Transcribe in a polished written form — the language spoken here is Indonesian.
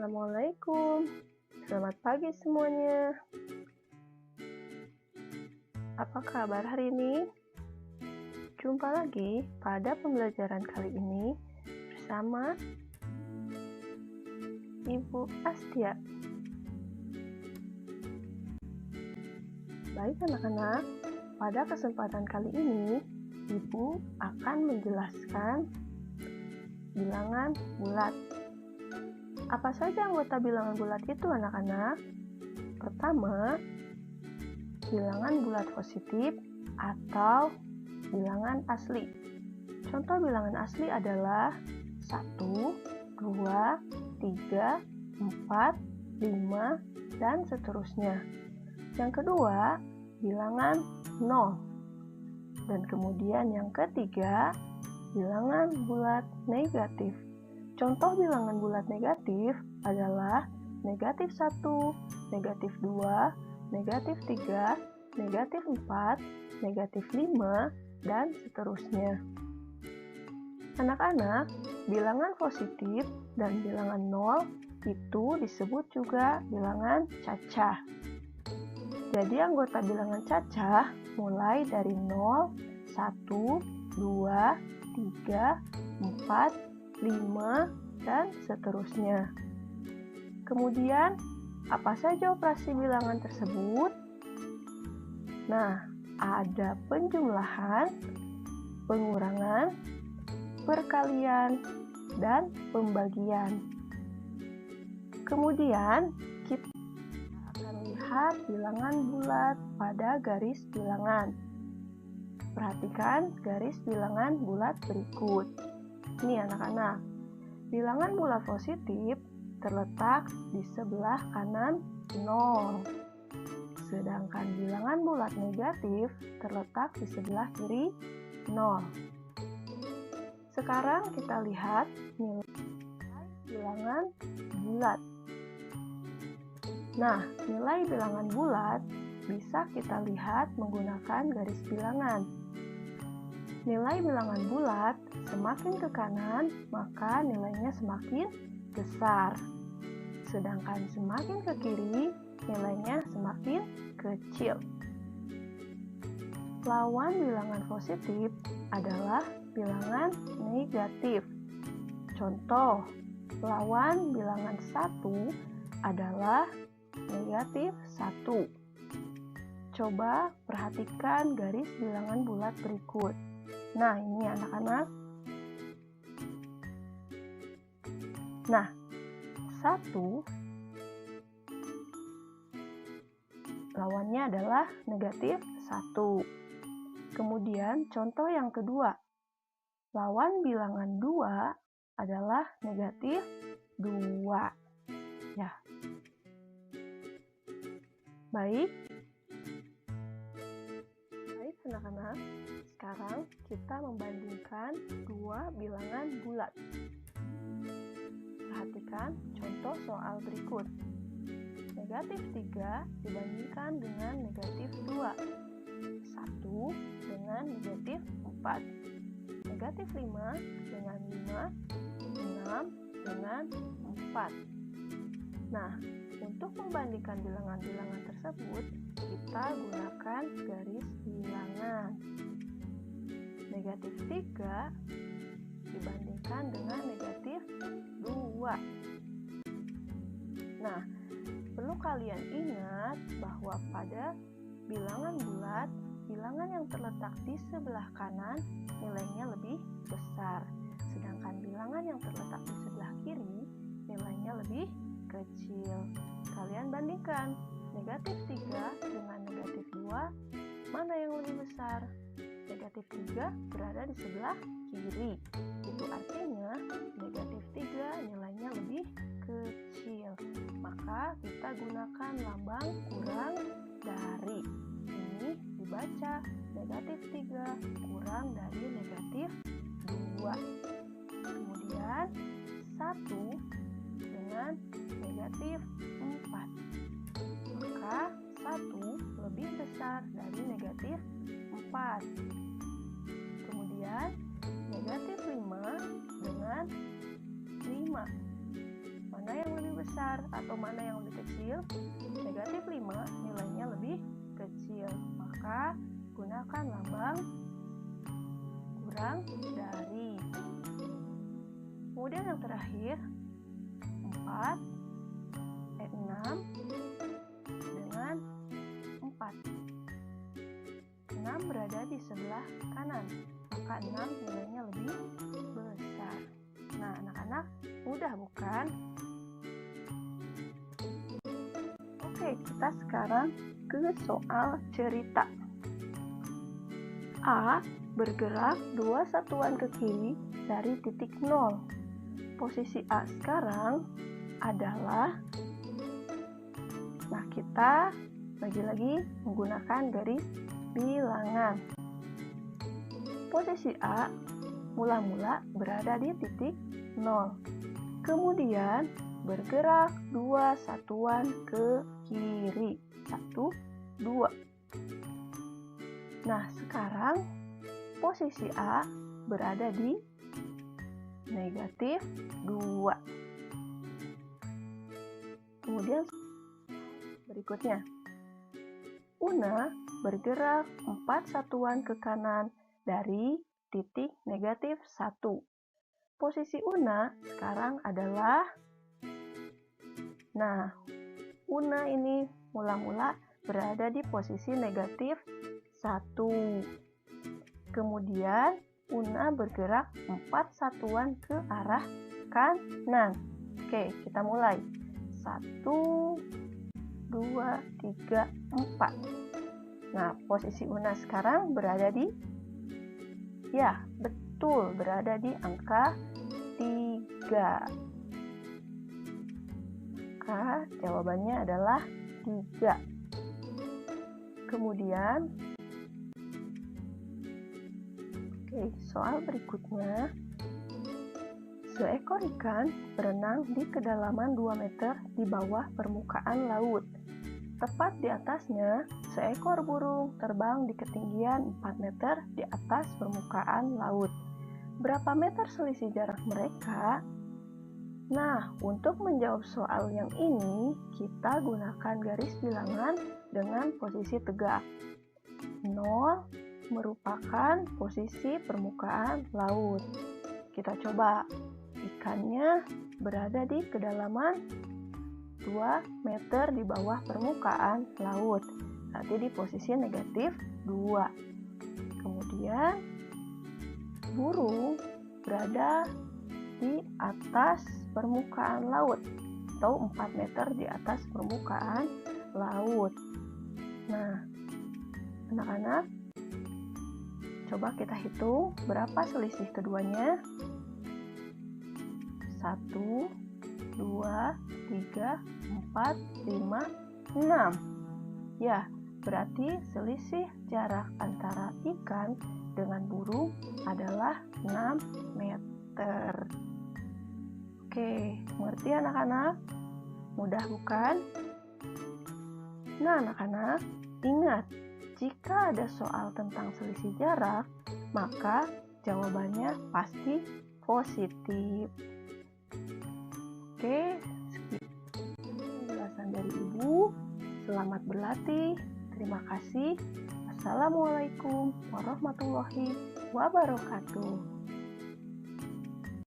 Assalamualaikum. Selamat pagi semuanya. Apa kabar hari ini? Jumpa lagi pada pembelajaran kali ini bersama Ibu Astia. Baik anak-anak, pada kesempatan kali ini Ibu akan menjelaskan bilangan bulat. Apa saja anggota bilangan bulat itu anak-anak? Pertama, bilangan bulat positif atau bilangan asli. Contoh bilangan asli adalah 1, 2, 3, 4, 5, dan seterusnya. Yang kedua, bilangan 0. Dan kemudian yang ketiga, bilangan bulat negatif. Contoh bilangan bulat negatif adalah negatif 1, negatif 2, negatif 3, negatif 4, negatif 5, dan seterusnya. Anak-anak, bilangan positif dan bilangan 0 itu disebut juga bilangan cacah. Jadi anggota bilangan cacah mulai dari 0, 1, 2, 3, 4, 5, dan seterusnya. Kemudian, apa saja operasi bilangan tersebut? Nah, ada penjumlahan, pengurangan, perkalian, dan pembagian. Kemudian, kita akan lihat bilangan bulat pada garis bilangan. Perhatikan garis bilangan bulat berikut. Nih anak-anak, bilangan bulat positif terletak di sebelah kanan 0. Sedangkan bilangan bulat negatif terletak di sebelah kiri 0. Sekarang kita lihat nilai bilangan bulat. Nah, nilai bilangan bulat bisa kita lihat menggunakan garis bilangan. Nilai bilangan bulat semakin ke kanan, maka nilainya semakin besar. Sedangkan semakin ke kiri, nilainya semakin kecil. Lawan bilangan positif adalah bilangan negatif. Contoh, lawan bilangan 1 adalah negatif 1. Coba perhatikan garis bilangan bulat berikut. Nah, ini anak-anak. Nah, 1 lawannya adalah negatif 1. Kemudian contoh yang kedua. Lawan bilangan 2 adalah negatif 2. Ya. Baik anak-anak. Sekarang kita membandingkan dua bilangan bulat. Perhatikan contoh soal berikut. Negatif 3 dibandingkan dengan negatif 2. 1 dengan negatif 4. Negatif 5 dengan 5. 6 dengan 4. Nah, untuk membandingkan bilangan-bilangan tersebut, kita gunakan garis bilangan. Negatif 3 dibandingkan dengan negatif 2. Nah, perlu kalian ingat bahwa pada bilangan bulat, bilangan yang terletak di sebelah kanan nilainya lebih besar. Sedangkan bilangan yang terletak di sebelah kiri nilainya lebih kecil. Kalian bandingkan negatif 3 dengan negatif 2, mana yang lebih besar? Negatif 3 berada di sebelah kiri. Itu artinya negatif 3 nilainya lebih kecil. Maka kita gunakan lambang kurang dari. Ini dibaca negatif 3 kurang dari negatif 2. Kemudian 1 dengan negatif 4. Maka 1 lebih besar dari negatif 4. Kemudian negatif 5 dengan 5. Mana yang lebih besar atau mana yang lebih kecil? Negatif 5 nilainya lebih kecil, maka gunakan lambang kurang dari. Kemudian yang terakhir 6 dengan 4. 6 berada di sebelah kanan, maka 6 nilainya lebih besar. Nah, anak-anak, mudah bukan? Oke, kita sekarang ke soal cerita. A bergerak 2 satuan ke kiri dari titik 0. Posisi A sekarang adalah, nah kita lagi-lagi menggunakan garis bilangan. Posisi A mula-mula berada di titik 0. Kemudian bergerak 2 satuan ke kiri. 1, 2. Nah, sekarang posisi A berada di negatif 2. Kemudian berikutnya, Una bergerak 4 satuan ke kanan dari titik negatif 1. Posisi Una sekarang adalah, nah, Una ini mula-mula berada di posisi negatif 1. Kemudian Una bergerak 4 satuan ke arah kanan. Oke, kita mulai. 1, 2, 3, 4. Nah, posisi Una sekarang berada di, ya, betul, berada di angka 3. Maka jawabannya adalah 3. Kemudian, soal berikutnya. Seekor ikan berenang di kedalaman 2 meter di bawah permukaan laut. Tepat di atasnya, seekor burung terbang di ketinggian 4 meter di atas permukaan laut. Berapa meter selisih jarak mereka? Nah, untuk menjawab soal yang ini, kita gunakan garis bilangan dengan posisi tegak. 0 merupakan posisi permukaan laut. Kita coba, ikannya berada di kedalaman 2 meter di bawah permukaan laut. Berarti di posisi negatif 2. Kemudian, burung berada di atas permukaan laut atau 4 meter di atas permukaan laut. Nah, anak-anak, coba kita hitung berapa selisih keduanya. 1, 2, 3, 4, 5, 6. Ya, berarti selisih jarak antara ikan dengan burung adalah 6 meter. Oke, mengerti anak-anak? Mudah bukan? Nah, anak-anak, ingat, jika ada soal tentang selisih jarak, maka jawabannya pasti positif. Oke, sekian penjelasan dari Ibu. Selamat berlatih. Terima kasih. Assalamualaikum warahmatullahi wabarakatuh.